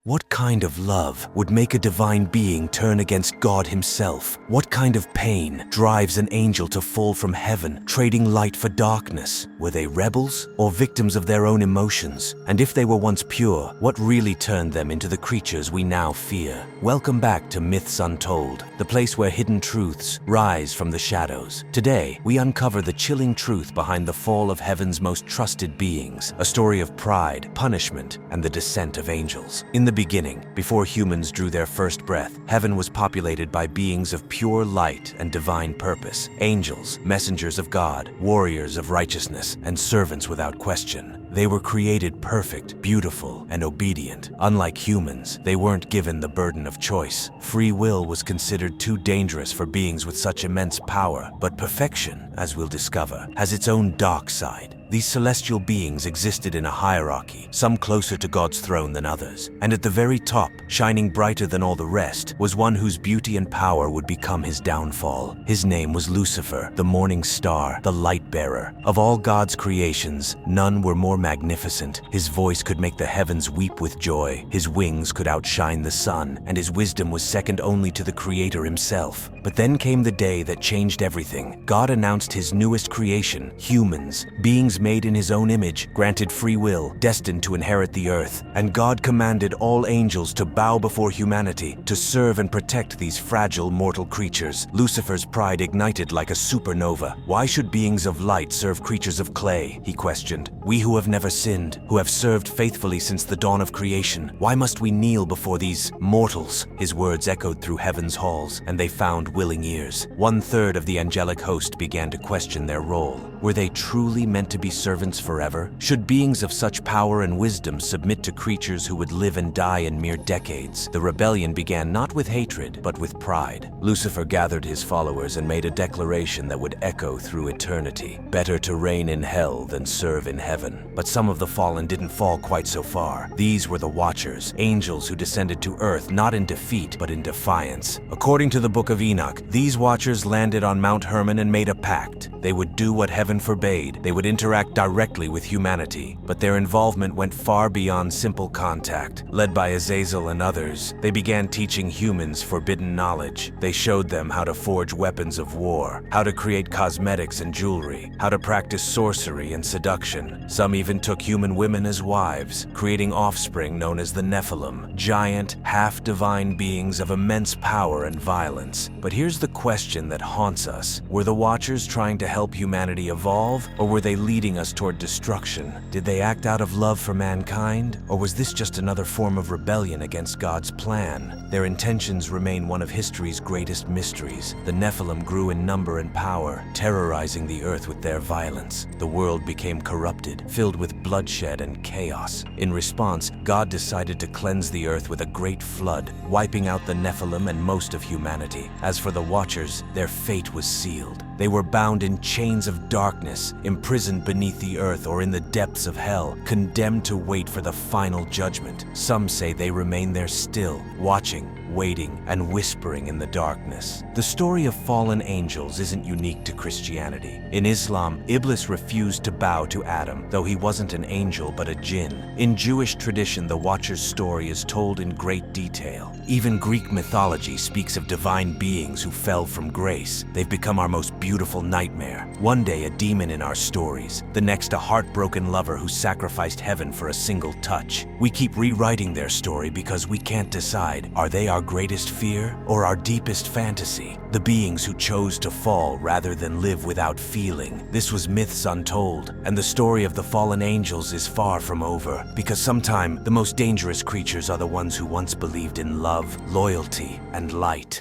What kind of love would make a divine being turn against God himself? What kind of pain drives an angel to fall from heaven, trading light for darkness? Were they rebels or victims of their own emotions? And if they were once pure, what really turned them into the creatures we now fear? Welcome back to Myths Untold, the place where hidden truths rise from the shadows. Today, we uncover the chilling truth behind the fall of heaven's most trusted beings, a story of pride, punishment, and the descent of angels. In the beginning, before humans drew their first breath, heaven was populated by beings of pure light and divine purpose. Angels, messengers of God, warriors of righteousness, and servants without question. They were created perfect, beautiful, and obedient. Unlike humans, they weren't given the burden of choice. Free will was considered too dangerous for beings with such immense power. But perfection, as we'll discover, has its own dark side. These celestial beings existed in a hierarchy, some closer to God's throne than others. And at the very top, shining brighter than all the rest, was one whose beauty and power would become his downfall. His name was Lucifer, the morning star, the light bearer. Of all God's creations, none were more magnificent. His voice could make the heavens weep with joy, his wings could outshine the sun, and his wisdom was second only to the Creator himself. But then came the day that changed everything. God announced his newest creation, humans, beings made in his own image, granted free will, destined to inherit the earth. And God commanded all angels to bow before humanity, to serve and protect these fragile mortal creatures. Lucifer's pride ignited like a supernova. Why should beings of light serve creatures of clay? He questioned. We who have never sinned, who have served faithfully since the dawn of creation, why must we kneel before these mortals? His words echoed through heaven's halls, and they found willing ears. 1/3 of the angelic host began to question their role. Were they truly meant to be servants forever? Should beings of such power and wisdom submit to creatures who would live and die in mere decades? The rebellion began not with hatred, but with pride. Lucifer gathered his followers and made a declaration that would echo through eternity. Better to reign in hell than serve in heaven. But some of the fallen didn't fall quite so far. These were the Watchers, angels who descended to earth not in defeat, but in defiance. According to the Book of Enoch, these Watchers landed on Mount Hermon and made a pact. They would do what heaven forbade. They would interact directly with humanity, but their involvement went far beyond simple contact. Led by Azazel and others, they began teaching humans forbidden knowledge. They showed them how to forge weapons of war, how to create cosmetics and jewelry, how to practice sorcery and seduction. Some even took human women as wives, creating offspring known as the Nephilim, giant, half-divine beings of immense power and violence. But here's the question that haunts us. Were the Watchers trying to help humanity evolve, or were they leading us toward destruction? Did they act out of love for mankind, or was this just another form of rebellion against God's plan? Their intentions remain one of history's greatest mysteries. The Nephilim grew in number and power, terrorizing the earth with their violence. The world became corrupted, filled with bloodshed and chaos. In response, God decided to cleanse the earth with a great flood, wiping out the Nephilim and most of humanity. As for the Watchers, their fate was sealed. They were bound in chains of darkness, imprisoned beneath the earth or in the depths of hell, condemned to wait for the final judgment. Some say they remain there still, watching, waiting, and whispering in the darkness. The story of fallen angels isn't unique to Christianity. In Islam, Iblis refused to bow to Adam, though he wasn't an angel but a jinn. In Jewish tradition, the Watcher's story is told in great detail. Even Greek mythology speaks of divine beings who fell from grace. They've become our most beautiful nightmare. One day a demon in our stories, the next a heartbroken lover who sacrificed heaven for a single touch. We keep rewriting their story because we can't decide, are they our greatest fear or our deepest fantasy? The beings who chose to fall rather than live without feeling. This was Myths Untold, and the story of the fallen angels is far from over, because sometimes the most dangerous creatures are the ones who once believed in love, loyalty, and light.